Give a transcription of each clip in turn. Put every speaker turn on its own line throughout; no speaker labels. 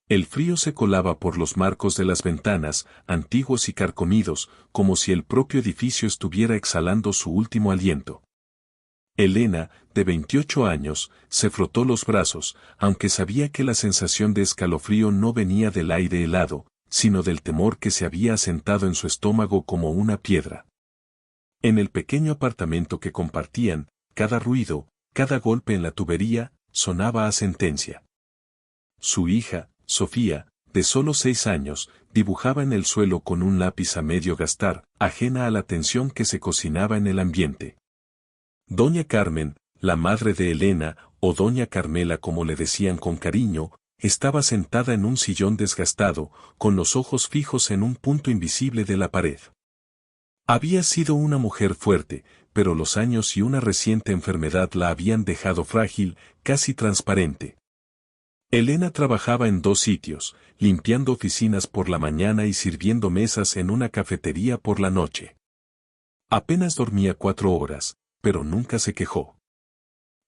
El frío se colaba por los marcos de las ventanas, antiguos y carcomidos, como si el propio edificio estuviera exhalando su último aliento. Elena, de 28 años, se frotó los brazos, aunque sabía que la sensación de escalofrío no venía del aire helado, sino del temor que se había asentado en su estómago como una piedra. En el pequeño apartamento que compartían, cada ruido, cada golpe en la tubería, sonaba a sentencia. Su hija, Sofía, de solo 6 años, dibujaba en el suelo con un lápiz a medio gastar, ajena a la tensión que se cocinaba en el ambiente. Doña Carmen, la madre de Elena, o Doña Carmela como le decían con cariño, estaba sentada en un sillón desgastado, con los ojos fijos en un punto invisible de la pared. Había sido una mujer fuerte, pero los años y una reciente enfermedad la habían dejado frágil, casi transparente. Elena trabajaba en 2 sitios, limpiando oficinas por la mañana y sirviendo mesas en una cafetería por la noche. Apenas dormía 4 horas, pero nunca se quejó.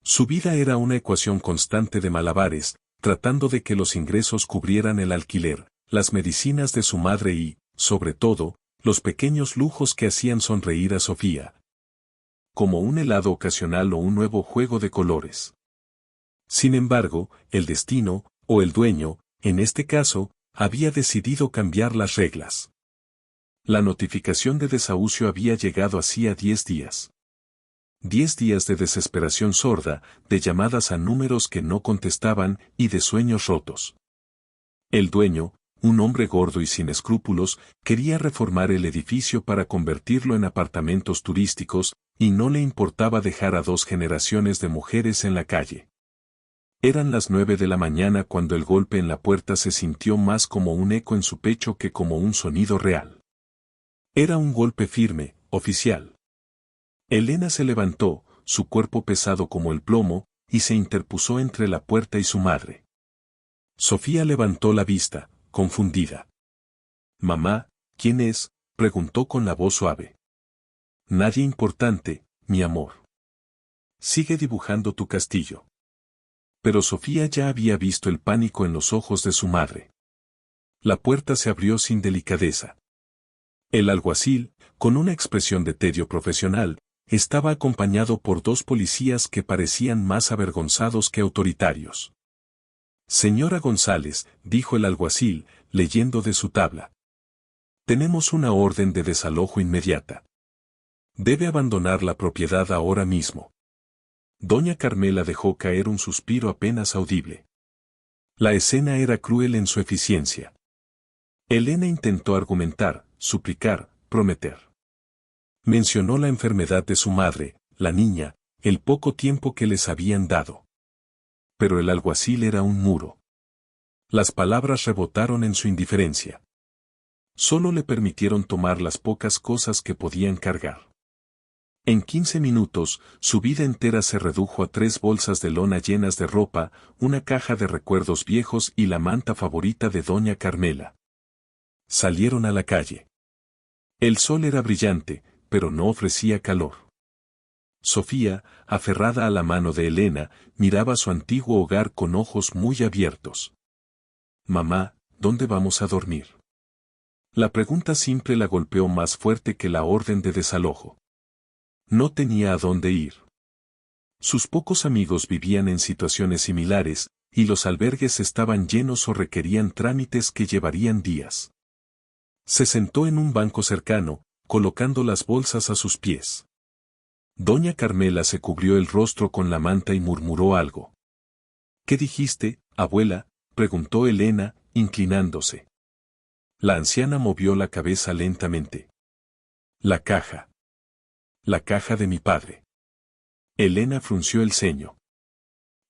Su vida era una ecuación constante de malabares, tratando de que los ingresos cubrieran el alquiler, las medicinas de su madre y, sobre todo, los pequeños lujos que hacían sonreír a Sofía. Como un helado ocasional o un nuevo juego de colores. Sin embargo, el destino, o el dueño, en este caso, había decidido cambiar las reglas. La notificación de desahucio había llegado hacía 10 días. 10 días de desesperación sorda, de llamadas a números que no contestaban y de sueños rotos. El dueño, un hombre gordo y sin escrúpulos, quería reformar el edificio para convertirlo en apartamentos turísticos, y no le importaba dejar a 2 generaciones de mujeres en la calle. Eran las 9 de la mañana cuando el golpe en la puerta se sintió más como un eco en su pecho que como un sonido real. Era un golpe firme, oficial. Elena se levantó, su cuerpo pesado como el plomo, y se interpuso entre la puerta y su madre. Sofía levantó la vista, confundida. «Mamá, ¿quién es?», preguntó con la voz suave. «Nadie importante, mi amor. Sigue dibujando tu castillo». Pero Sofía ya había visto el pánico en los ojos de su madre. La puerta se abrió sin delicadeza. El alguacil, con una expresión de tedio profesional, estaba acompañado por 2 policías que parecían más avergonzados que autoritarios. «Señora González», dijo el alguacil, leyendo de su tabla. «Tenemos una orden de desalojo inmediata. Debe abandonar la propiedad ahora mismo». Doña Carmela dejó caer un suspiro apenas audible. La escena era cruel en su eficiencia. Elena intentó argumentar, suplicar, prometer. Mencionó la enfermedad de su madre, la niña, el poco tiempo que les habían dado. Pero el alguacil era un muro. Las palabras rebotaron en su indiferencia. Solo le permitieron tomar las pocas cosas que podían cargar. En 15 minutos, su vida entera se redujo a 3 bolsas de lona llenas de ropa, una caja de recuerdos viejos y la manta favorita de Doña Carmela. Salieron a la calle. El sol era brillante, pero no ofrecía calor. Sofía, aferrada a la mano de Elena, miraba su antiguo hogar con ojos muy abiertos. «Mamá, ¿dónde vamos a dormir?». La pregunta simple la golpeó más fuerte que la orden de desalojo. No tenía a dónde ir. Sus pocos amigos vivían en situaciones similares, y los albergues estaban llenos o requerían trámites que llevarían días. Se sentó en un banco cercano, colocando las bolsas a sus pies. Doña Carmela se cubrió el rostro con la manta y murmuró algo. «¿Qué dijiste, abuela?», preguntó Elena, inclinándose. La anciana movió la cabeza lentamente. «La caja. La caja de mi padre». Elena frunció el ceño.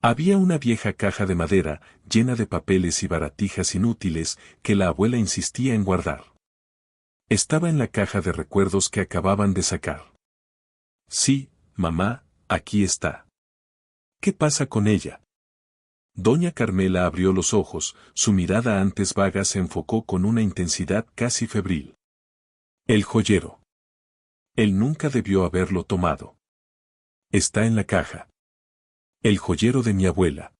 Había una vieja caja de madera, llena de papeles y baratijas inútiles, que la abuela insistía en guardar. Estaba en la caja de recuerdos que acababan de sacar. «Sí, mamá, aquí está». «¿Qué pasa con ella?». Doña Carmela abrió los ojos, su mirada antes vaga se enfocó con una intensidad casi febril. «El joyero. Él nunca debió haberlo tomado. Está en la caja. El joyero de mi abuela.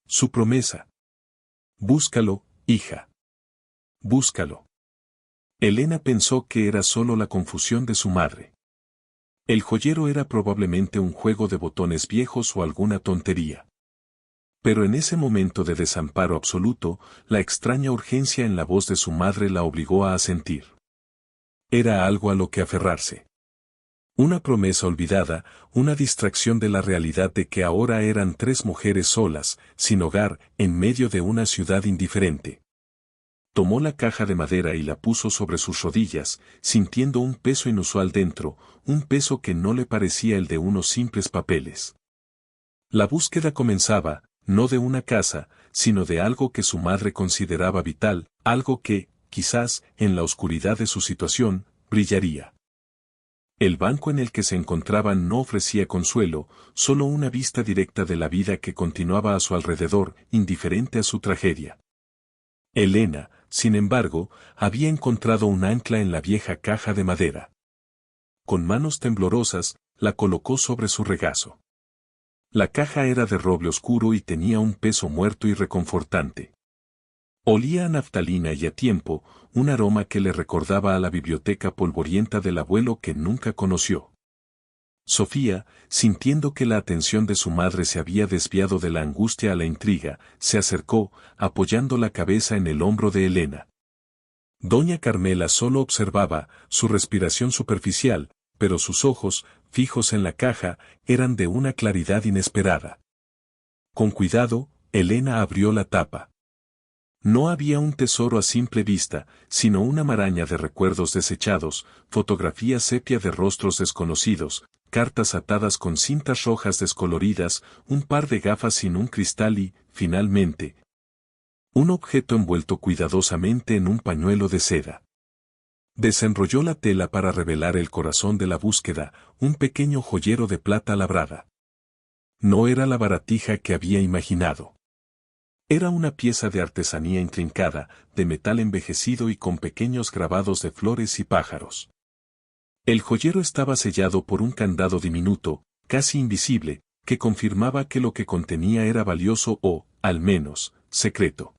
Su promesa». Búscalo, hija. Búscalo. Elena pensó que era solo la confusión de su madre. El joyero era probablemente un juego de botones viejos o alguna tontería. Pero en ese momento de desamparo absoluto, la extraña urgencia en la voz de su madre la obligó a asentir. Era algo a lo que aferrarse. Una promesa olvidada, una distracción de la realidad de que ahora eran tres mujeres solas, sin hogar, en medio de una ciudad indiferente. Tomó la caja de madera y la puso sobre sus rodillas, sintiendo un peso inusual dentro, un peso que no le parecía el de unos simples papeles. La búsqueda comenzaba, no de una casa, sino de algo que su madre consideraba vital, algo que, quizás, en la oscuridad de su situación, brillaría. El banco en el que se encontraban no ofrecía consuelo, solo una vista directa de la vida que continuaba a su alrededor, indiferente a su tragedia. Elena, sin embargo, había encontrado un ancla en la vieja caja de madera. Con manos temblorosas, la colocó sobre su regazo. La caja era de roble oscuro y tenía un peso muerto y reconfortante. Olía a naftalina y a tiempo, un aroma que le recordaba a la biblioteca polvorienta del abuelo que nunca conoció. Sofía, sintiendo que la atención de su madre se había desviado de la angustia a la intriga, se acercó, apoyando la cabeza en el hombro de Elena. Doña Carmela solo observaba, su respiración superficial, pero sus ojos, fijos en la caja, eran de una claridad inesperada. Con cuidado, Elena abrió la tapa. No había un tesoro a simple vista, sino una maraña de recuerdos desechados, fotografías sepia de rostros desconocidos, cartas atadas con cintas rojas descoloridas, un par de gafas sin un cristal y, finalmente, un objeto envuelto cuidadosamente en un pañuelo de seda. Desenrolló la tela para revelar el corazón de la búsqueda, un pequeño joyero de plata labrada. No era la baratija que había imaginado. Era una pieza de artesanía intrincada, de metal envejecido y con pequeños grabados de flores y pájaros. El joyero estaba sellado por un candado diminuto, casi invisible, que confirmaba que lo que contenía era valioso o, al menos, secreto.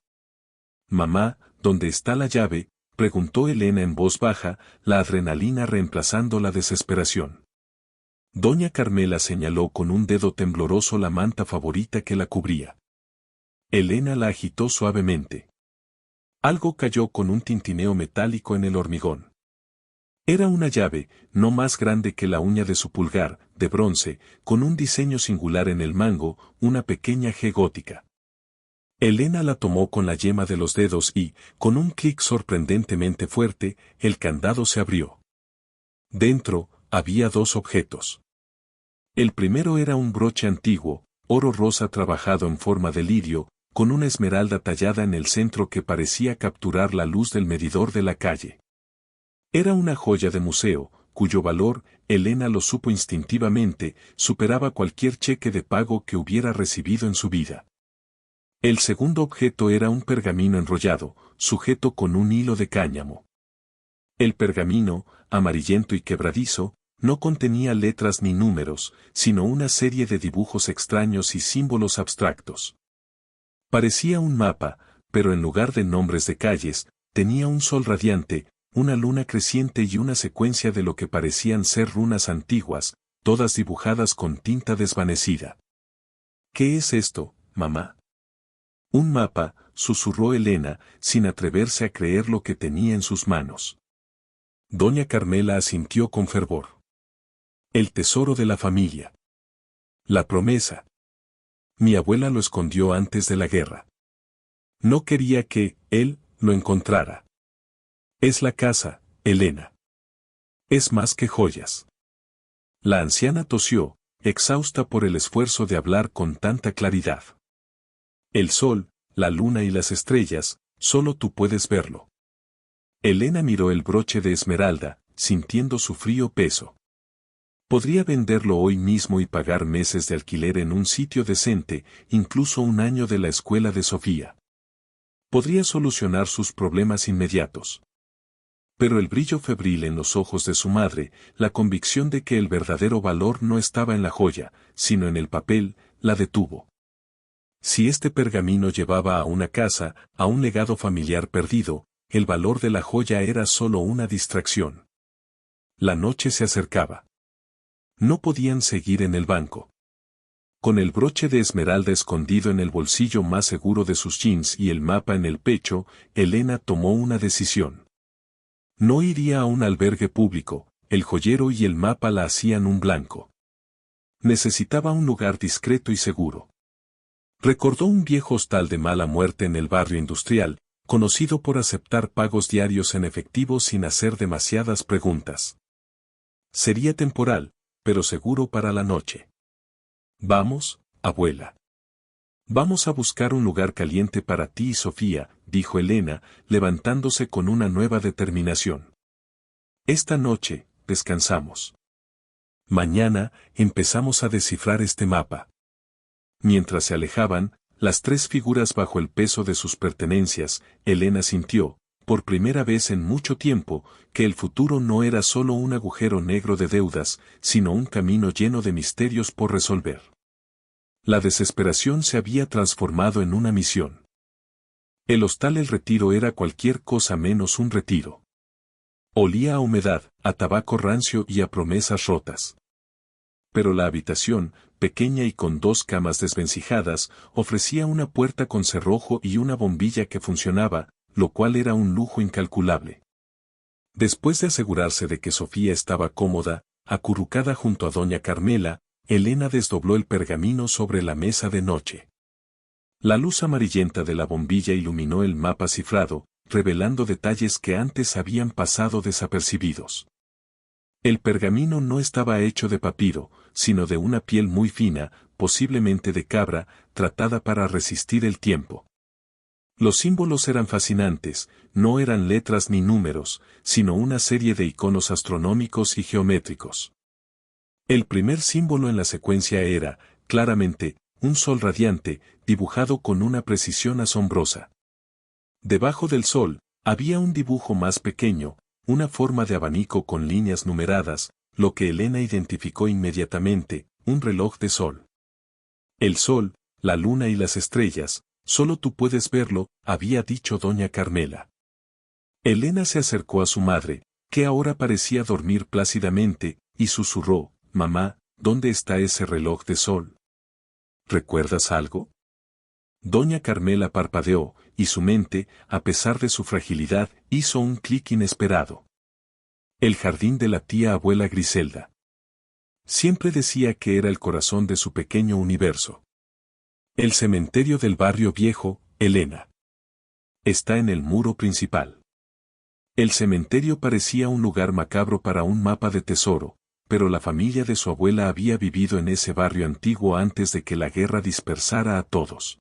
«Mamá, ¿dónde está la llave?», preguntó Elena en voz baja, la adrenalina reemplazando la desesperación. Doña Carmela señaló con un dedo tembloroso la manta favorita que la cubría. Elena la agitó suavemente. Algo cayó con un tintineo metálico en el hormigón. Era una llave, no más grande que la uña de su pulgar, de bronce, con un diseño singular en el mango, una pequeña G gótica. Elena la tomó con la yema de los dedos y, con un clic sorprendentemente fuerte, el candado se abrió. Dentro, había dos objetos. El primero era un broche antiguo, oro rosa trabajado en forma de lirio, con una esmeralda tallada en el centro que parecía capturar la luz del medidor de la calle. Era una joya de museo, cuyo valor, Elena lo supo instintivamente, superaba cualquier cheque de pago que hubiera recibido en su vida. El segundo objeto era un pergamino enrollado, sujeto con un hilo de cáñamo. El pergamino, amarillento y quebradizo, no contenía letras ni números, sino una serie de dibujos extraños y símbolos abstractos. Parecía un mapa, pero en lugar de nombres de calles, tenía un sol radiante, una luna creciente y una secuencia de lo que parecían ser runas antiguas, todas dibujadas con tinta desvanecida. «¿Qué es esto, mamá?» «Un mapa», susurró Elena, sin atreverse a creer lo que tenía en sus manos. Doña Carmela asintió con fervor. «El tesoro de la familia. La promesa. Mi abuela lo escondió antes de la guerra. No quería que él lo encontrara. Es la casa, Elena. Es más que joyas». La anciana tosió, exhausta por el esfuerzo de hablar con tanta claridad. «El sol, la luna y las estrellas, solo tú puedes verlo». Elena miró el broche de esmeralda, sintiendo su frío peso. Podría venderlo hoy mismo y pagar meses de alquiler en un sitio decente, incluso un año de la escuela de Sofía. Podría solucionar sus problemas inmediatos. Pero el brillo febril en los ojos de su madre, la convicción de que el verdadero valor no estaba en la joya, sino en el papel, la detuvo. Si este pergamino llevaba a una casa, a un legado familiar perdido, el valor de la joya era solo una distracción. La noche se acercaba. No podían seguir en el banco. Con el broche de esmeralda escondido en el bolsillo más seguro de sus jeans y el mapa en el pecho, Elena tomó una decisión. No iría a un albergue público, el joyero y el mapa la hacían un blanco. Necesitaba un lugar discreto y seguro. Recordó un viejo hostal de mala muerte en el barrio industrial, conocido por aceptar pagos diarios en efectivo sin hacer demasiadas preguntas. Sería temporal, pero seguro para la noche. Vamos, abuela. Vamos a buscar un lugar caliente para ti y Sofía, dijo Elena, levantándose con una nueva determinación. Esta noche, descansamos. Mañana, empezamos a descifrar este mapa. Mientras se alejaban, las tres figuras bajo el peso de sus pertenencias, Elena sintió, por primera vez en mucho tiempo, que el futuro no era solo un agujero negro de deudas, sino un camino lleno de misterios por resolver. La desesperación se había transformado en una misión. El hostal El Retiro era cualquier cosa menos un retiro. Olía a humedad, a tabaco rancio y a promesas rotas. Pero la habitación, pequeña y con dos camas desvencijadas, ofrecía una puerta con cerrojo y una bombilla que funcionaba, lo cual era un lujo incalculable. Después de asegurarse de que Sofía estaba cómoda, acurrucada junto a doña Carmela, Elena desdobló el pergamino sobre la mesa de noche. La luz amarillenta de la bombilla iluminó el mapa cifrado, revelando detalles que antes habían pasado desapercibidos. El pergamino no estaba hecho de papiro, sino de una piel muy fina, posiblemente de cabra, tratada para resistir el tiempo. Los símbolos eran fascinantes, no eran letras ni números, sino una serie de iconos astronómicos y geométricos. El primer símbolo en la secuencia era, claramente, un sol radiante, dibujado con una precisión asombrosa. Debajo del sol, había un dibujo más pequeño, una forma de abanico con líneas numeradas, lo que Elena identificó inmediatamente, un reloj de sol. El sol, la luna y las estrellas, solo tú puedes verlo, había dicho doña Carmela. Elena se acercó a su madre, que ahora parecía dormir plácidamente, y susurró, «Mamá, ¿dónde está ese reloj de sol? ¿Recuerdas algo?» Doña Carmela parpadeó, y su mente, a pesar de su fragilidad, hizo un clic inesperado. El jardín de la tía abuela Griselda. Siempre decía que era el corazón de su pequeño universo. El cementerio del barrio viejo, Elena. Está en el muro principal. El cementerio parecía un lugar macabro para un mapa de tesoro, pero la familia de su abuela había vivido en ese barrio antiguo antes de que la guerra dispersara a todos.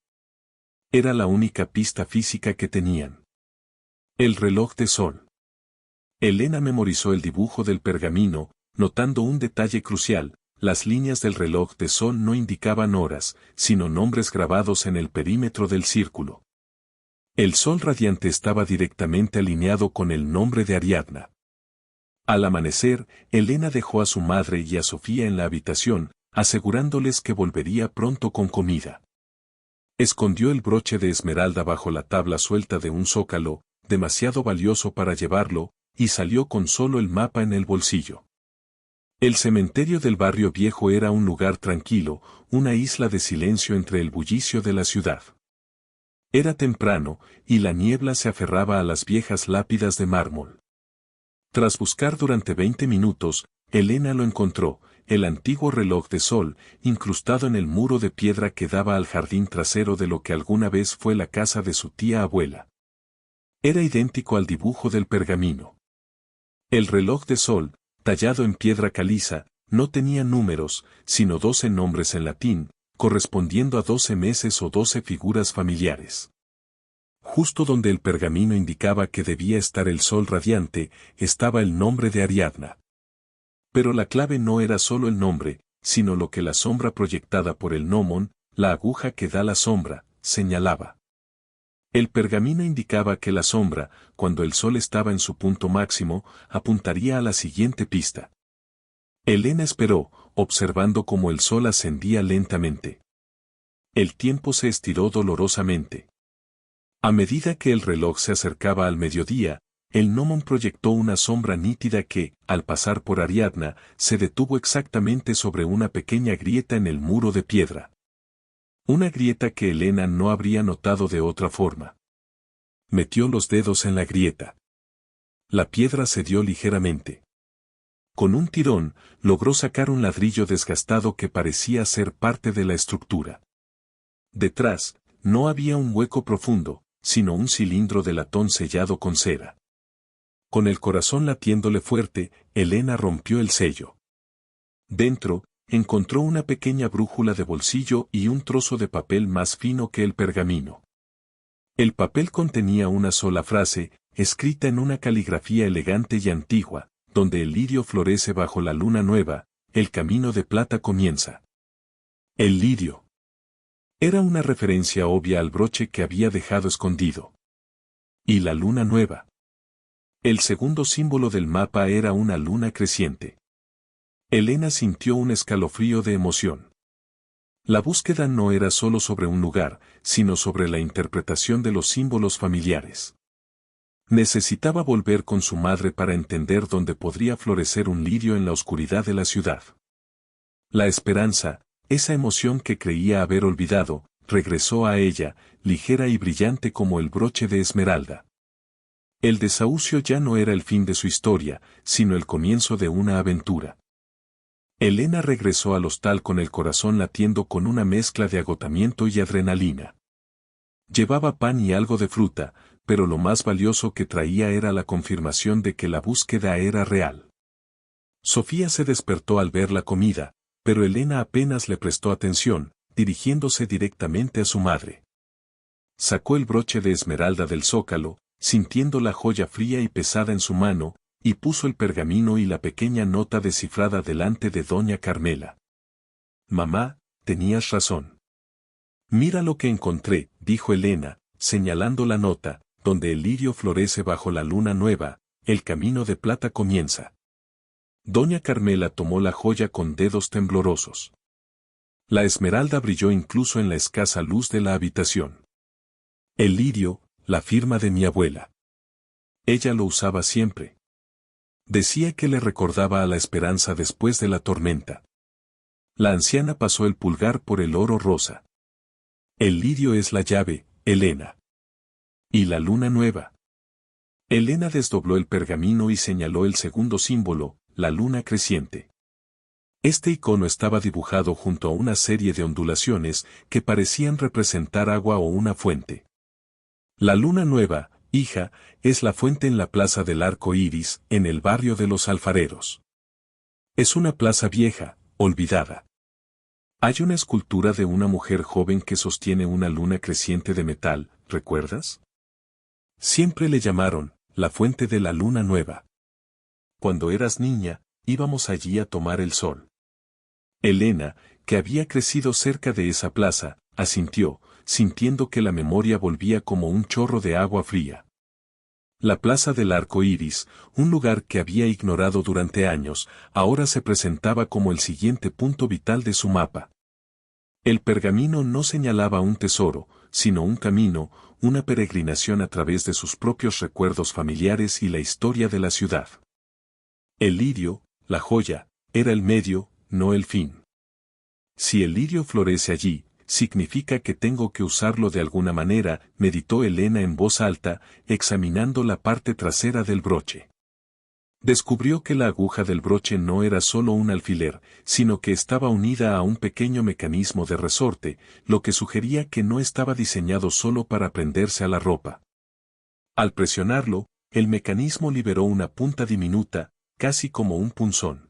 Era la única pista física que tenían. El reloj de sol. Elena memorizó el dibujo del pergamino, notando un detalle crucial: las líneas del reloj de sol no indicaban horas, sino nombres grabados en el perímetro del círculo. El sol radiante estaba directamente alineado con el nombre de Ariadna. Al amanecer, Elena dejó a su madre y a Sofía en la habitación, asegurándoles que volvería pronto con comida. Escondió el broche de esmeralda bajo la tabla suelta de un zócalo, demasiado valioso para llevarlo, y salió con solo el mapa en el bolsillo. El cementerio del barrio viejo era un lugar tranquilo, una isla de silencio entre el bullicio de la ciudad. Era temprano, y la niebla se aferraba a las viejas lápidas de mármol. Tras buscar durante 20 minutos, Elena lo encontró: el antiguo reloj de sol, incrustado en el muro de piedra que daba al jardín trasero de lo que alguna vez fue la casa de su tía abuela. Era idéntico al dibujo del pergamino. El reloj de sol, tallado en piedra caliza, no tenía números, sino 12 nombres en latín, correspondiendo a 12 meses o 12 figuras familiares. Justo donde el pergamino indicaba que debía estar el sol radiante, estaba el nombre de Ariadna. Pero la clave no era solo el nombre, sino lo que la sombra proyectada por el gnomon, la aguja que da la sombra, señalaba. El pergamino indicaba que la sombra, cuando el sol estaba en su punto máximo, apuntaría a la siguiente pista. Elena esperó, observando cómo el sol ascendía lentamente. El tiempo se estiró dolorosamente. A medida que el reloj se acercaba al mediodía, el gnomon proyectó una sombra nítida que, al pasar por Ariadna, se detuvo exactamente sobre una pequeña grieta en el muro de piedra. Una grieta que Elena no habría notado de otra forma. Metió los dedos en la grieta. La piedra cedió ligeramente. Con un tirón, logró sacar un ladrillo desgastado que parecía ser parte de la estructura. Detrás, no había un hueco profundo, sino un cilindro de latón sellado con cera. Con el corazón latiéndole fuerte, Elena rompió el sello. Dentro, encontró una pequeña brújula de bolsillo y un trozo de papel más fino que el pergamino. El papel contenía una sola frase, escrita en una caligrafía elegante y antigua: donde el lirio florece bajo la luna nueva, el camino de plata comienza. El lirio. Era una referencia obvia al broche que había dejado escondido. Y la luna nueva. El segundo símbolo del mapa era una luna creciente. Elena sintió un escalofrío de emoción. La búsqueda no era solo sobre un lugar, sino sobre la interpretación de los símbolos familiares. Necesitaba volver con su madre para entender dónde podría florecer un lirio en la oscuridad de la ciudad. La esperanza, esa emoción que creía haber olvidado, regresó a ella, ligera y brillante como el broche de esmeralda. El desahucio ya no era el fin de su historia, sino el comienzo de una aventura. Elena regresó al hostal con el corazón latiendo con una mezcla de agotamiento y adrenalina. Llevaba pan y algo de fruta, pero lo más valioso que traía era la confirmación de que la búsqueda era real. Sofía se despertó al ver la comida, pero Elena apenas le prestó atención, dirigiéndose directamente a su madre. Sacó el broche de esmeralda del zócalo, sintiendo la joya fría y pesada en su mano, y puso el pergamino y la pequeña nota descifrada delante de doña Carmela. «Mamá, tenías razón. Mira lo que encontré», dijo Elena, señalando la nota: donde el lirio florece bajo la luna nueva, el camino de plata comienza. Doña Carmela tomó la joya con dedos temblorosos. La esmeralda brilló incluso en la escasa luz de la habitación. El lirio, la firma de mi abuela. Ella lo usaba siempre. Decía que le recordaba a la esperanza después de la tormenta. La anciana pasó el pulgar por el oro rosa. El lirio es la llave, Elena. ¿Y la luna nueva? Elena desdobló el pergamino y señaló el segundo símbolo, la luna creciente. Este icono estaba dibujado junto a una serie de ondulaciones que parecían representar agua o una fuente. La luna nueva, hija, es la fuente en la plaza del Arco Iris, en el barrio de los alfareros. Es una plaza vieja, olvidada. Hay una escultura de una mujer joven que sostiene una luna creciente de metal, ¿recuerdas? Siempre le llamaron la fuente de la luna nueva. Cuando eras niña, íbamos allí a tomar el sol. Elena, que había crecido cerca de esa plaza, asintió, sintiendo que la memoria volvía como un chorro de agua fría. La plaza del Arco Iris, un lugar que había ignorado durante años, ahora se presentaba como el siguiente punto vital de su mapa. El pergamino no señalaba un tesoro, sino un camino, una peregrinación a través de sus propios recuerdos familiares y la historia de la ciudad. El lirio, la joya, era el medio, no el fin. Si el lirio florece allí, significa que tengo que usarlo de alguna manera, meditó Elena en voz alta, examinando la parte trasera del broche. Descubrió que la aguja del broche no era solo un alfiler, sino que estaba unida a un pequeño mecanismo de resorte, lo que sugería que no estaba diseñado solo para prenderse a la ropa. Al presionarlo, el mecanismo liberó una punta diminuta, casi como un punzón.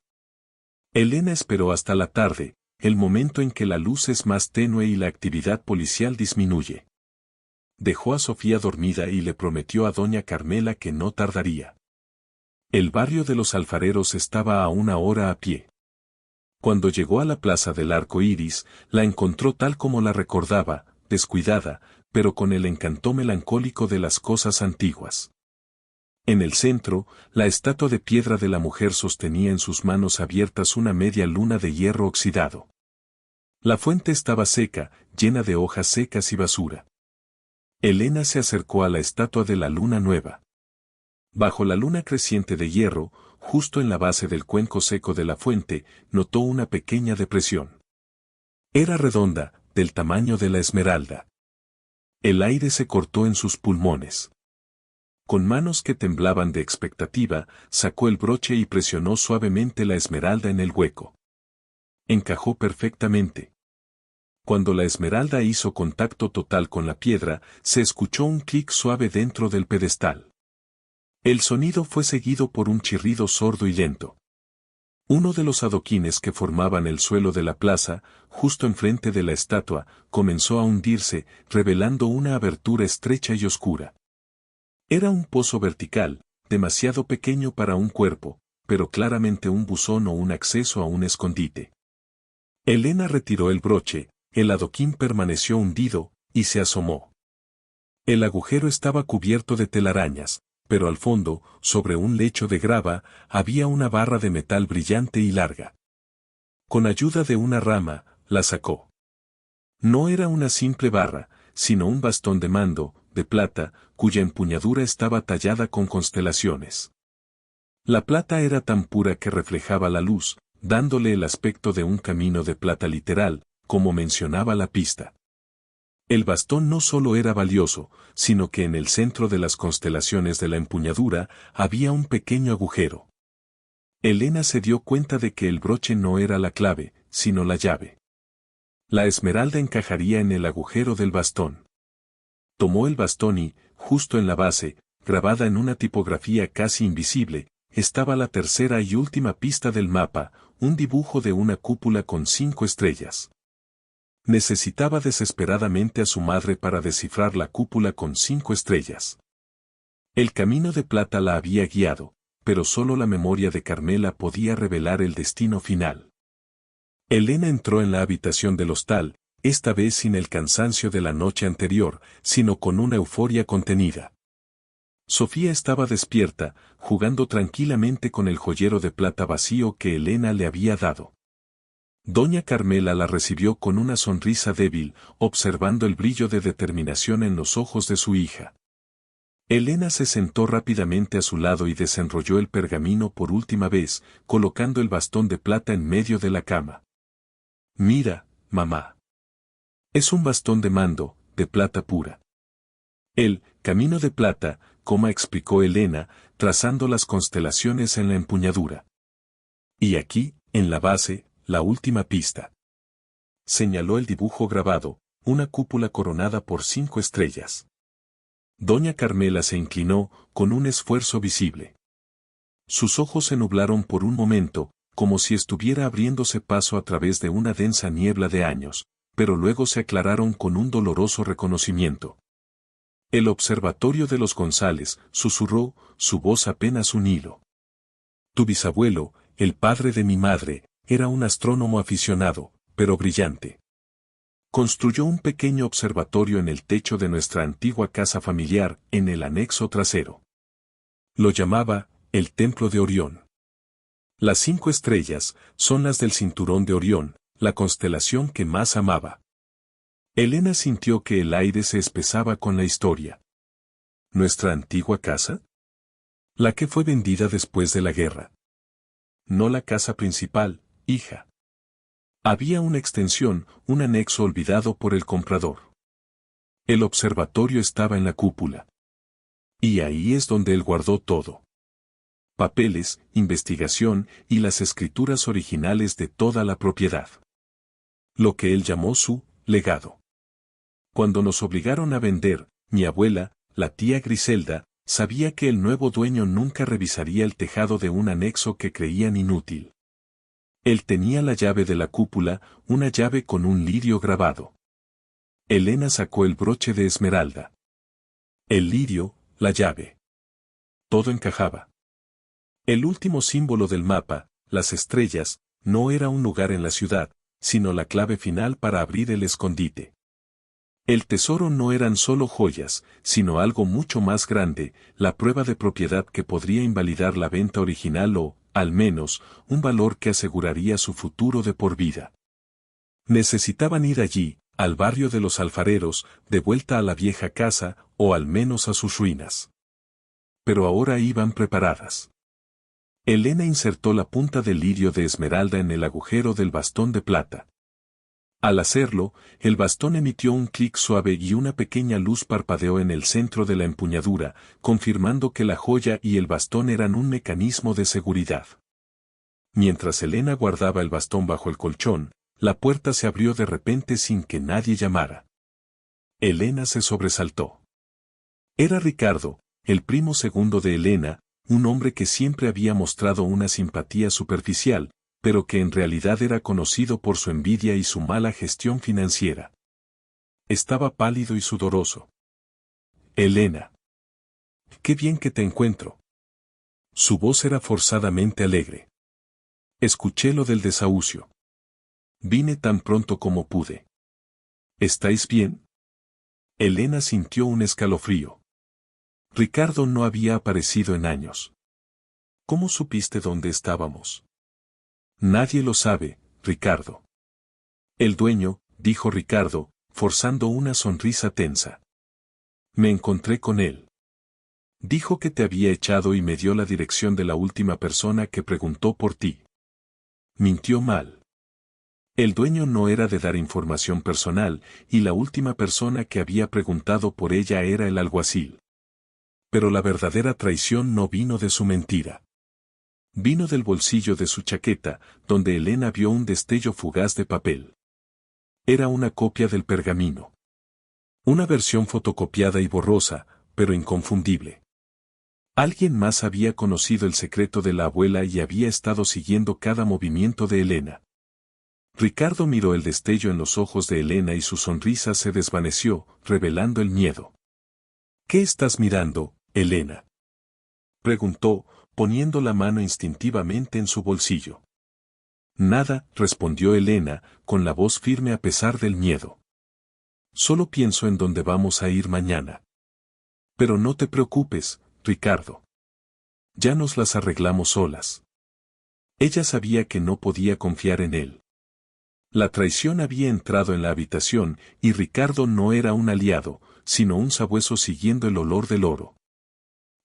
Elena esperó hasta la tarde, el momento en que la luz es más tenue y la actividad policial disminuye. Dejó a Sofía dormida y le prometió a doña Carmela que no tardaría. El barrio de los alfareros estaba a 1 hora a pie. Cuando llegó a la plaza del Arco Iris, la encontró tal como la recordaba, descuidada, pero con el encanto melancólico de las cosas antiguas. En el centro, la estatua de piedra de la mujer sostenía en sus manos abiertas una media luna de hierro oxidado. La fuente estaba seca, llena de hojas secas y basura. Elena se acercó a la estatua de la luna nueva. Bajo la luna creciente de hierro, justo en la base del cuenco seco de la fuente, notó una pequeña depresión. Era redonda, del tamaño de la esmeralda. El aire se cortó en sus pulmones. Con manos que temblaban de expectativa, sacó el broche y presionó suavemente la esmeralda en el hueco. Encajó perfectamente. Cuando la esmeralda hizo contacto total con la piedra, se escuchó un clic suave dentro del pedestal. El sonido fue seguido por un chirrido sordo y lento. Uno de los adoquines que formaban el suelo de la plaza, justo enfrente de la estatua, comenzó a hundirse, revelando una abertura estrecha y oscura. Era un pozo vertical, demasiado pequeño para un cuerpo, pero claramente un buzón o un acceso a un escondite. Elena retiró el broche, el adoquín permaneció hundido, y se asomó. El agujero estaba cubierto de telarañas, pero al fondo, sobre un lecho de grava, había una barra de metal brillante y larga. Con ayuda de una rama, la sacó. No era una simple barra, sino un bastón de mando, de plata, cuya empuñadura estaba tallada con constelaciones. La plata era tan pura que reflejaba la luz, dándole el aspecto de un camino de plata literal, como mencionaba la pista. El bastón no solo era valioso, sino que en el centro de las constelaciones de la empuñadura había un pequeño agujero. Elena se dio cuenta de que el broche no era la clave, sino la llave. La esmeralda encajaría en el agujero del bastón. Tomó el bastón y, justo en la base, grabada en una tipografía casi invisible, estaba la tercera y última pista del mapa, un dibujo de una cúpula con 5 estrellas. Necesitaba desesperadamente a su madre para descifrar la cúpula con 5 estrellas. El camino de plata la había guiado, pero solo la memoria de Carmela podía revelar el destino final. Elena entró en la habitación del hostal, esta vez sin el cansancio de la noche anterior, sino con una euforia contenida. Sofía estaba despierta, jugando tranquilamente con el joyero de plata vacío que Elena le había dado. Doña Carmela la recibió con una sonrisa débil, observando el brillo de determinación en los ojos de su hija. Elena se sentó rápidamente a su lado y desenrolló el pergamino por última vez, colocando el bastón de plata en medio de la cama. «Mira, mamá. Es un bastón de mando, de plata pura». «El camino de plata», explicó Elena, trazando las constelaciones en la empuñadura. «Y aquí, en la base, la última pista». Señaló el dibujo grabado, una cúpula coronada por 5 estrellas. Doña Carmela se inclinó, con un esfuerzo visible. Sus ojos se nublaron por un momento, como si estuviera abriéndose paso a través de una densa niebla de años, pero luego se aclararon con un doloroso reconocimiento. «El observatorio de los González», susurró, su voz apenas un hilo. «Tu bisabuelo, el padre de mi madre, era un astrónomo aficionado, pero brillante. Construyó un pequeño observatorio en el techo de nuestra antigua casa familiar, en el anexo trasero. Lo llamaba, el Templo de Orión. Las 5 estrellas son las del cinturón de Orión, la constelación que más amaba». Elena sintió que el aire se espesaba con la historia. ¿Nuestra antigua casa? La que fue vendida después de la guerra. No la casa principal, hija. Había una extensión, un anexo olvidado por el comprador. El observatorio estaba en la cúpula. Y ahí es donde él guardó todo. Papeles, investigación y las escrituras originales de toda la propiedad. Lo que él llamó su legado. Cuando nos obligaron a vender, mi abuela, la tía Griselda, sabía que el nuevo dueño nunca revisaría el tejado de un anexo que creían inútil. Él tenía la llave de la cúpula, una llave con un lirio grabado. Elena sacó el broche de esmeralda. El lirio, la llave. Todo encajaba. El último símbolo del mapa, las estrellas, no era un lugar en la ciudad, sino la clave final para abrir el escondite. El tesoro no eran solo joyas, sino algo mucho más grande, la prueba de propiedad que podría invalidar la venta original o, al menos, un valor que aseguraría su futuro de por vida. Necesitaban ir allí, al barrio de los alfareros, de vuelta a la vieja casa, o al menos a sus ruinas. Pero ahora iban preparadas. Elena insertó la punta del lirio de esmeralda en el agujero del bastón de plata. Al hacerlo, el bastón emitió un clic suave y una pequeña luz parpadeó en el centro de la empuñadura, confirmando que la joya y el bastón eran un mecanismo de seguridad. Mientras Elena guardaba el bastón bajo el colchón, la puerta se abrió de repente sin que nadie llamara. Elena se sobresaltó. Era Ricardo, el primo segundo de Elena, un hombre que siempre había mostrado una simpatía superficial, pero que en realidad era conocido por su envidia y su mala gestión financiera. Estaba pálido y sudoroso. Elena. Qué bien que te encuentro. Su voz era forzadamente alegre. Escuché lo del desahucio. Vine tan pronto como pude. ¿Estáis bien? Elena sintió un escalofrío. Ricardo no había aparecido en años. ¿Cómo supiste dónde estábamos? Nadie lo sabe, Ricardo. El dueño, dijo Ricardo, forzando una sonrisa tensa. Me encontré con él. Dijo que te había echado y me dio la dirección de la última persona que preguntó por ti. Mintió mal. El dueño no era de dar información personal, y la última persona que había preguntado por ella era el alguacil. Pero la verdadera traición no vino de su mentira. Vino del bolsillo de su chaqueta, donde Elena vio un destello fugaz de papel. Era una copia del pergamino. Una versión fotocopiada y borrosa, pero inconfundible. Alguien más había conocido el secreto de la abuela y había estado siguiendo cada movimiento de Elena. Ricardo miró el destello en los ojos de Elena y su sonrisa se desvaneció, revelando el miedo. ¿Qué estás mirando, Elena? Preguntó, poniendo la mano instintivamente en su bolsillo. Nada, respondió Elena, con la voz firme a pesar del miedo. Solo pienso en dónde vamos a ir mañana. Pero no te preocupes, Ricardo. Ya nos las arreglamos solas. Ella sabía que no podía confiar en él. La traición había entrado en la habitación y Ricardo no era un aliado, sino un sabueso siguiendo el olor del oro.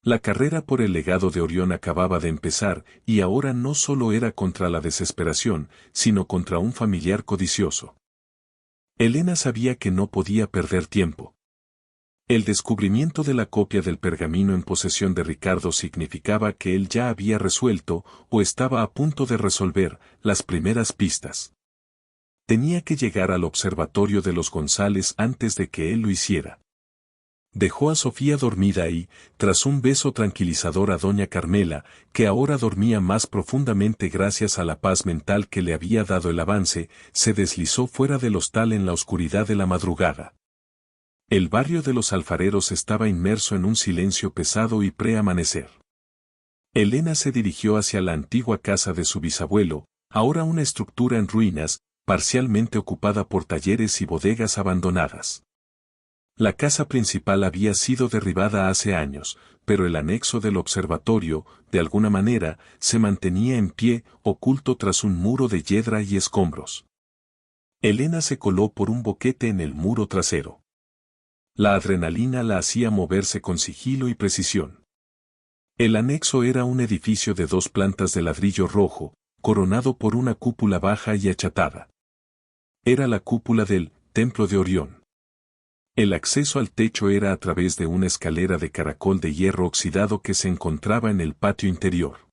La carrera por el legado de Orión acababa de empezar y ahora no solo era contra la desesperación, sino contra un familiar codicioso. Elena sabía que no podía perder tiempo. El descubrimiento de la copia del pergamino en posesión de Ricardo significaba que él ya había resuelto, o estaba a punto de resolver, las primeras pistas. Tenía que llegar al observatorio de los González antes de que él lo hiciera. Dejó a Sofía dormida y, tras un beso tranquilizador a doña Carmela, que ahora dormía más profundamente gracias a la paz mental que le había dado el avance, se deslizó fuera del hostal en la oscuridad de la madrugada. El barrio de los alfareros estaba inmerso en un silencio pesado y pre-amanecer. Elena se dirigió hacia la antigua casa de su bisabuelo, ahora una estructura en ruinas, parcialmente ocupada por talleres y bodegas abandonadas. La casa principal había sido derribada hace años, pero el anexo del observatorio, de alguna manera, se mantenía en pie, oculto tras un muro de hiedra y escombros. Elena se coló por un boquete en el muro trasero. La adrenalina la hacía moverse con sigilo y precisión. El anexo era un edificio de 2 plantas de ladrillo rojo, coronado por una cúpula baja y achatada. Era la cúpula del Templo de Orión. El acceso al techo era a través de una escalera de caracol de hierro oxidado que se encontraba en el patio interior.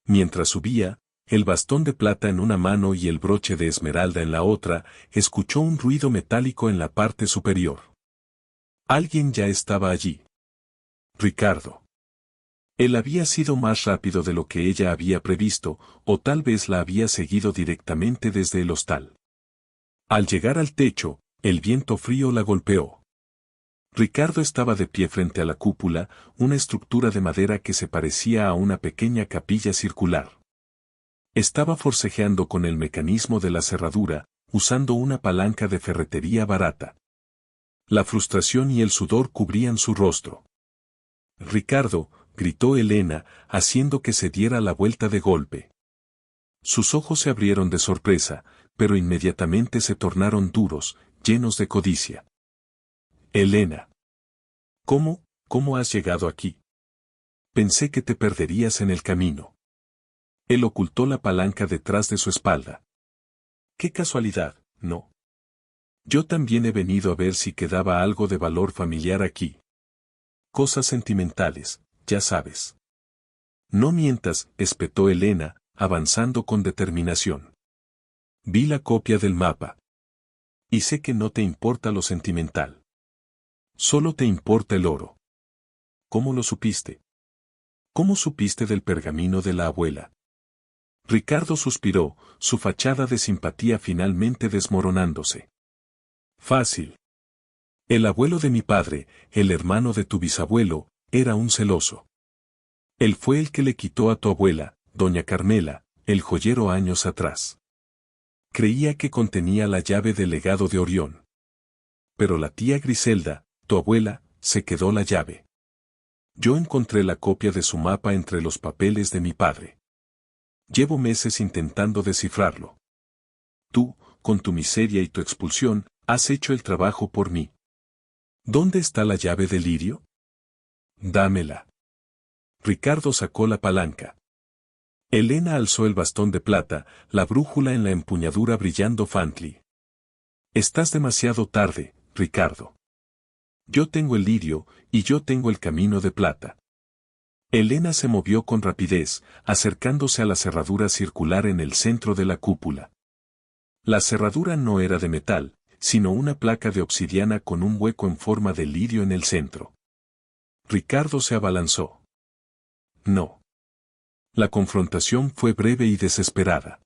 Mientras subía, el bastón de plata en una mano y el broche de esmeralda en la otra, escuchó un ruido metálico en la parte superior. Alguien ya estaba allí. Ricardo. Él había sido más rápido de lo que ella había previsto, o tal vez la había seguido directamente desde el hostal. Al llegar al techo, el viento frío la golpeó. Ricardo estaba de pie frente a la cúpula, una estructura de madera que se parecía a una pequeña capilla circular. Estaba forcejeando con el mecanismo de la cerradura, usando una palanca de ferretería barata. La frustración y el sudor cubrían su rostro. Ricardo, gritó Elena, haciendo que se diera la vuelta de golpe. Sus ojos se abrieron de sorpresa, pero inmediatamente se tornaron duros, llenos de codicia. Elena. ¿Cómo has llegado aquí? Pensé que te perderías en el camino. Él ocultó la palanca detrás de su espalda. Qué casualidad, ¿no? Yo también he venido a ver si quedaba algo de valor familiar aquí. Cosas sentimentales, ya sabes. No mientas, espetó Elena, avanzando con determinación. Vi la copia del mapa. Y sé que no te importa lo sentimental. Solo te importa el oro. ¿Cómo lo supiste? ¿Cómo supiste del pergamino de la abuela? Ricardo suspiró, su fachada de simpatía finalmente desmoronándose. Fácil. El abuelo de mi padre, el hermano de tu bisabuelo, era un celoso. Él fue el que le quitó a tu abuela, doña Carmela, el joyero años atrás. Creía que contenía la llave del legado de Orión. Pero la tía Griselda, tu abuela, se quedó la llave. Yo encontré la copia de su mapa entre los papeles de mi padre. Llevo meses intentando descifrarlo. Tú, con tu miseria y tu expulsión, has hecho el trabajo por mí. ¿Dónde está la llave del lirio? Dámela. Ricardo sacó la palanca. Elena alzó el bastón de plata, la brújula en la empuñadura brillando Fantli. Estás demasiado tarde, Ricardo. Yo tengo el lirio, y yo tengo el camino de plata. Elena se movió con rapidez, acercándose a la cerradura circular en el centro de la cúpula. La cerradura no era de metal, sino una placa de obsidiana con un hueco en forma de lirio en el centro. Ricardo se abalanzó. No. La confrontación fue breve y desesperada.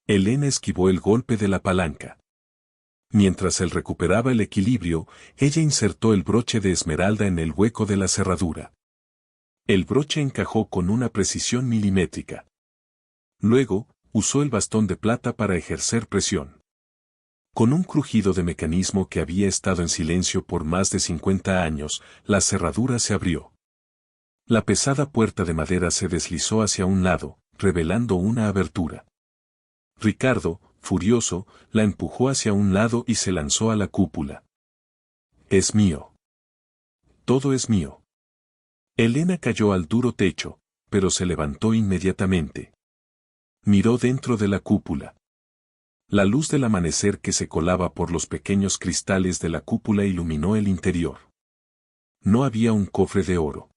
Elena esquivó el golpe de la palanca. Mientras él recuperaba el equilibrio, ella insertó el broche de esmeralda en el hueco de la cerradura. El broche encajó con una precisión milimétrica. Luego, usó el bastón de plata para ejercer presión. Con un crujido de mecanismo que había estado en silencio por más de 50 años, la cerradura se abrió. La pesada puerta de madera se deslizó hacia un lado, revelando una abertura. Ricardo, furioso, la empujó hacia un lado y se lanzó a la cúpula. Es mío. Todo es mío. Elena cayó al duro techo, pero se levantó inmediatamente. Miró dentro de la cúpula. La luz del amanecer que se colaba por los pequeños cristales de la cúpula iluminó el interior. No había un cofre de oro.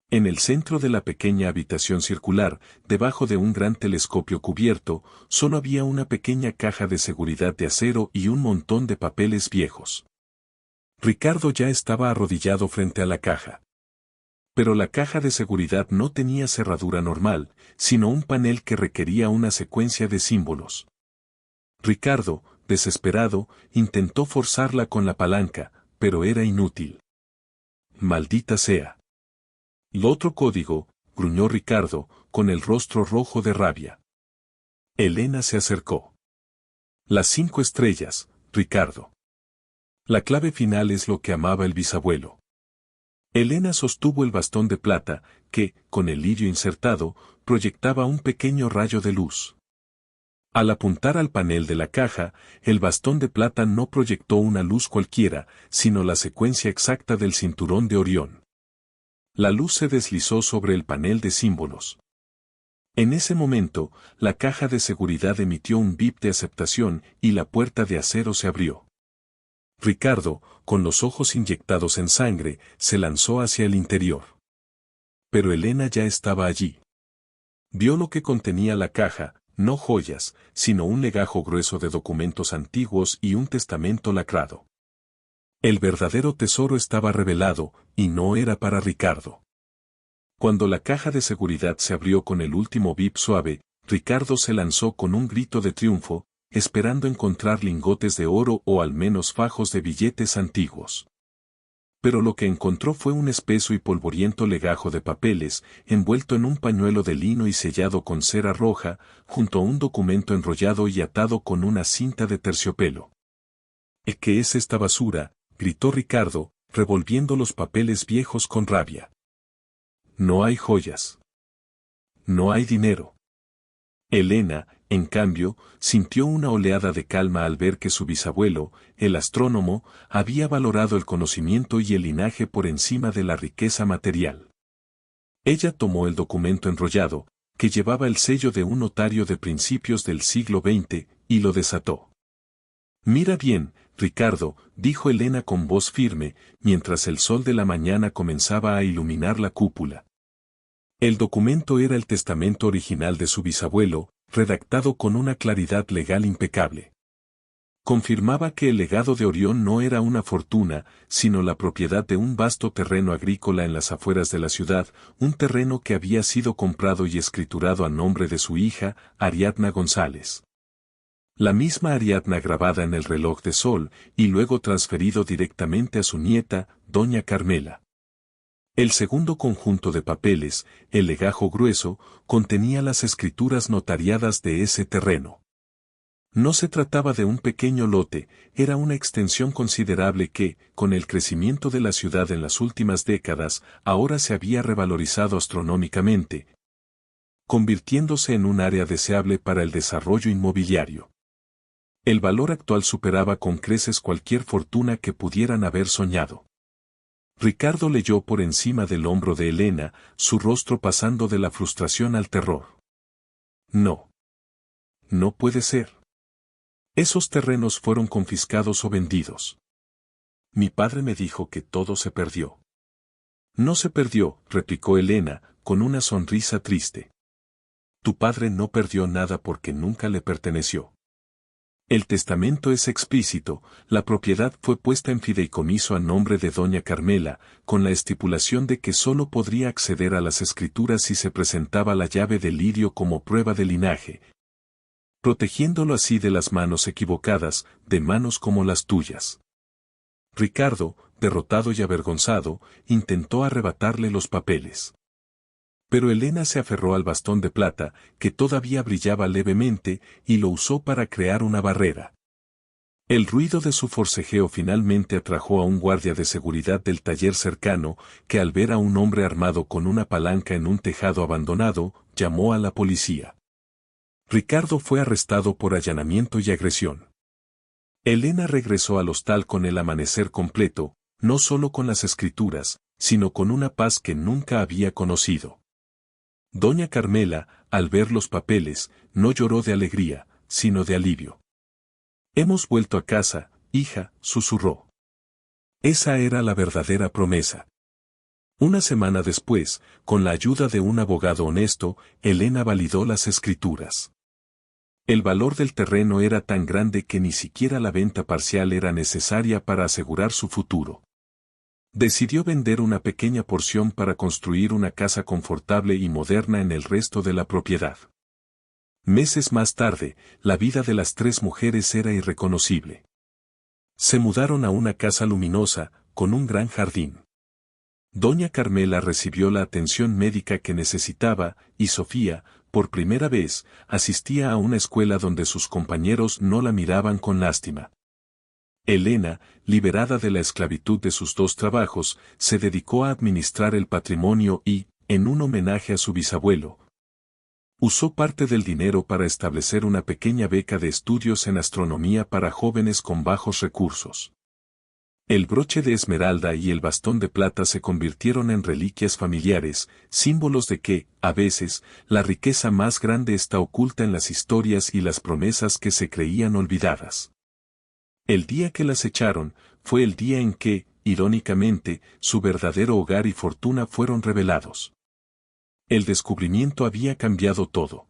En el centro de la pequeña habitación circular, debajo de un gran telescopio cubierto, solo había una pequeña caja de seguridad de acero y un montón de papeles viejos. Ricardo ya estaba arrodillado frente a la caja. Pero la caja de seguridad no tenía cerradura normal, sino un panel que requería una secuencia de símbolos. Ricardo, desesperado, intentó forzarla con la palanca, pero era inútil. Maldita sea. El otro código, gruñó Ricardo, con el rostro rojo de rabia. Elena se acercó. Las 5 estrellas, Ricardo. La clave final es lo que amaba el bisabuelo. Elena sostuvo el bastón de plata, que, con el lirio insertado, proyectaba un pequeño rayo de luz. Al apuntar al panel de la caja, el bastón de plata no proyectó una luz cualquiera, sino la secuencia exacta del cinturón de Orión. La luz se deslizó sobre el panel de símbolos. En ese momento, la caja de seguridad emitió un bip de aceptación y la puerta de acero se abrió. Ricardo, con los ojos inyectados en sangre, se lanzó hacia el interior. Pero Elena ya estaba allí. Vio lo que contenía la caja, no joyas, sino un legajo grueso de documentos antiguos y un testamento lacrado. El verdadero tesoro estaba revelado, y no era para Ricardo. Cuando la caja de seguridad se abrió con el último bip suave, Ricardo se lanzó con un grito de triunfo, esperando encontrar lingotes de oro o al menos fajos de billetes antiguos. Pero lo que encontró fue un espeso y polvoriento legajo de papeles, envuelto en un pañuelo de lino y sellado con cera roja, junto a un documento enrollado y atado con una cinta de terciopelo. ¿Qué es esta basura?, gritó Ricardo, revolviendo los papeles viejos con rabia. No hay joyas. No hay dinero. Elena, en cambio, sintió una oleada de calma al ver que su bisabuelo, el astrónomo, había valorado el conocimiento y el linaje por encima de la riqueza material. Ella tomó el documento enrollado, que llevaba el sello de un notario de principios del siglo XX, y lo desató. «Mira bien, Ricardo», dijo Elena con voz firme, mientras el sol de la mañana comenzaba a iluminar la cúpula. El documento era el testamento original de su bisabuelo, redactado con una claridad legal impecable. Confirmaba que el legado de Orión no era una fortuna, sino la propiedad de un vasto terreno agrícola en las afueras de la ciudad, un terreno que había sido comprado y escriturado a nombre de su hija, Ariadna González. La misma Ariadna grabada en el reloj de sol, y luego transferido directamente a su nieta, doña Carmela. El segundo conjunto de papeles, el legajo grueso, contenía las escrituras notariadas de ese terreno. No se trataba de un pequeño lote, era una extensión considerable que, con el crecimiento de la ciudad en las últimas décadas, ahora se había revalorizado astronómicamente, convirtiéndose en un área deseable para el desarrollo inmobiliario. El valor actual superaba con creces cualquier fortuna que pudieran haber soñado. Ricardo leyó por encima del hombro de Elena, su rostro pasando de la frustración al terror. No. No puede ser. Esos terrenos fueron confiscados o vendidos. Mi padre me dijo que todo se perdió. No se perdió, replicó Elena, con una sonrisa triste. Tu padre no perdió nada porque nunca le perteneció. El testamento es explícito, la propiedad fue puesta en fideicomiso a nombre de doña Carmela, con la estipulación de que sólo podría acceder a las escrituras si se presentaba la llave de lirio como prueba de linaje, protegiéndolo así de las manos equivocadas, de manos como las tuyas. Ricardo, derrotado y avergonzado, intentó arrebatarle los papeles. Pero Elena se aferró al bastón de plata, que todavía brillaba levemente, y lo usó para crear una barrera. El ruido de su forcejeo finalmente atrajo a un guardia de seguridad del taller cercano, que al ver a un hombre armado con una palanca en un tejado abandonado, llamó a la policía. Ricardo fue arrestado por allanamiento y agresión. Elena regresó al hostal con el amanecer completo, no solo con las escrituras, sino con una paz que nunca había conocido. Doña Carmela, al ver los papeles, no lloró de alegría, sino de alivio. «Hemos vuelto a casa, hija», susurró. Esa era la verdadera promesa. Una semana después, con la ayuda de un abogado honesto, Elena validó las escrituras. El valor del terreno era tan grande que ni siquiera la venta parcial era necesaria para asegurar su futuro. Decidió vender una pequeña porción para construir una casa confortable y moderna en el resto de la propiedad. Meses más tarde, la vida de las tres mujeres era irreconocible. Se mudaron a una casa luminosa, con un gran jardín. Doña Carmela recibió la atención médica que necesitaba, y Sofía, por primera vez, asistía a una escuela donde sus compañeros no la miraban con lástima. Elena, liberada de la esclavitud de sus dos trabajos, se dedicó a administrar el patrimonio y, en un homenaje a su bisabuelo, usó parte del dinero para establecer una pequeña beca de estudios en astronomía para jóvenes con bajos recursos. El broche de esmeralda y el bastón de plata se convirtieron en reliquias familiares, símbolos de que, a veces, la riqueza más grande está oculta en las historias y las promesas que se creían olvidadas. El día que las echaron, fue el día en que, irónicamente, su verdadero hogar y fortuna fueron revelados. El descubrimiento había cambiado todo.